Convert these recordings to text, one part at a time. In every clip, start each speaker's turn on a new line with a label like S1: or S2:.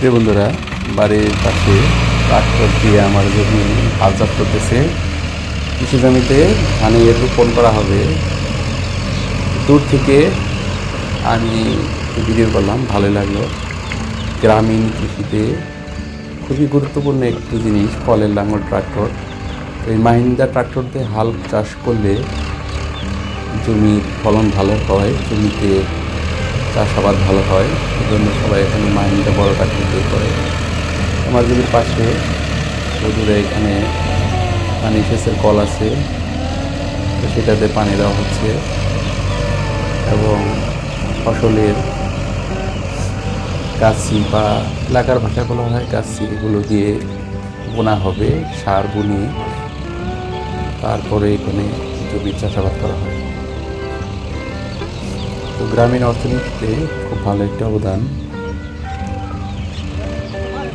S1: প্রিয় বন্ধুরা, বাড়ির পাশে ট্রাক্টর দিয়ে আমার জমি হাল চাষ করতেছে। কৃষি জমিতে ধানের রোপণ করা হবে। দূর থেকে আমি ভিডিও করলাম, ভালোই লাগলো। গ্রামীণ কৃষিতে খুবই গুরুত্বপূর্ণ একটি জিনিস কলের লাঙল ট্রাক্টর। এই মাহিন্দ্রা ট্রাক্টর দিয়ে হাল চাষ করলে জমির ফলন ভালো হয়, জমিতে চাষাবাদ ভালো হয়। এই জন্য সবাই এখানে মাহিন্দ্রা বড় ট্রাক্টর দিয়ে করে। আমার জমির পাশে দূরে এখানে পানি সেচের কল আছে, তো সেটাতে পানি দেওয়া হচ্ছে এবং ফসলের গাছি বা এলাকার ভাষায় বলা হয় গাছি, এগুলো দিয়ে বোনা হবে। সার বুনিয়ে তারপরে এখানে জমির চাষাবাদ করা হয়। তো গ্রামীণ অর্থনীতিতে খুব ভালো একটা অবদান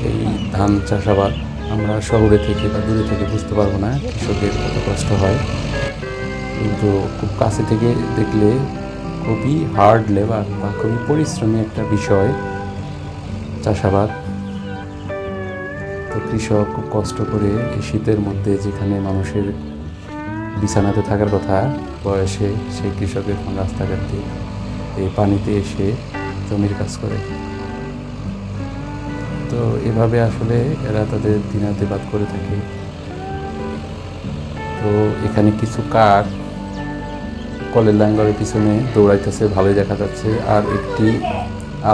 S1: এই ধান চাষাবাদ। আমরা শহরে থেকে বা দূরে থেকে বুঝতে পারবো না কৃষকের কত কষ্ট হয়, কিন্তু খুব কাছে থেকে দেখলে খুবই হার্ড লেবার বা খুবই পরিশ্রমী একটা বিষয় চাষাবাদ। তো কৃষক খুব কষ্ট করে এই শীতের মধ্যে, যেখানে মানুষের বিছানাতে থাকার কথা বয়সে, সেই কৃষক এখন রাস্তাঘাট দিয়ে এই পানিতে এসে জমির কাজ করে। তো এভাবে আসলে এরা তাদের দিনাতিপাত করে থাকে। তো এখানে কিছু কাক কলের লাঙ্গলের পিছনে দৌড়াইতেছে, ভালোই দেখা যাচ্ছে। আর একটি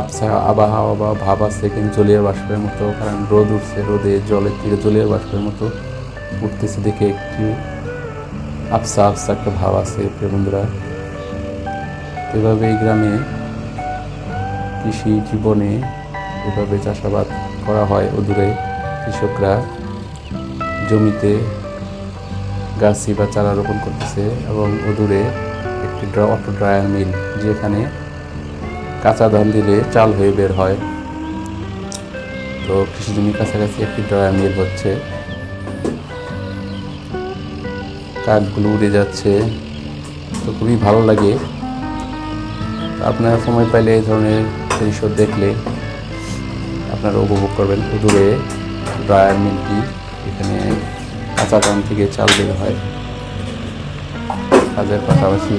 S1: আবছা আবহাওয়া বা ভাব আছে, কিন্তু জলীয় বাষ্পের মতো, কারণ রোদ উঠছে, রোদে জলের থেকে জলীয় বাষ্পের মতো উঠতেছে দেখে একটি আবছা আবছা একটা ভাব আছে। প্রিয় বন্ধুরা, এভাবে এই গ্রামে কৃষি জীবনে এভাবে চাষাবাদ করা হয়। অদূরে কৃষকরা জমিতে গাছি বা চারা রোপণ করতেছে এবং অদূরে একটি অটো ড্রায়ার মিল, যেখানে কাঁচা ধান দিলে চাল হয়ে বের হয়। তো কৃষি জমির কাছাকাছি একটি ড্রায়ার মিল হচ্ছে। কাকগুলো উড়ে যাচ্ছে, তো খুবই ভালো লাগে। আপনারা সময় পাইলে এই ধরনের দৃশ্য দেখলে আপনারা উপভোগ করবেন। দূরে ড্রায়ার মিলটি, এখানে কাঁচা ধান থেকে চাল বের হয়। কাজের পাশাপাশি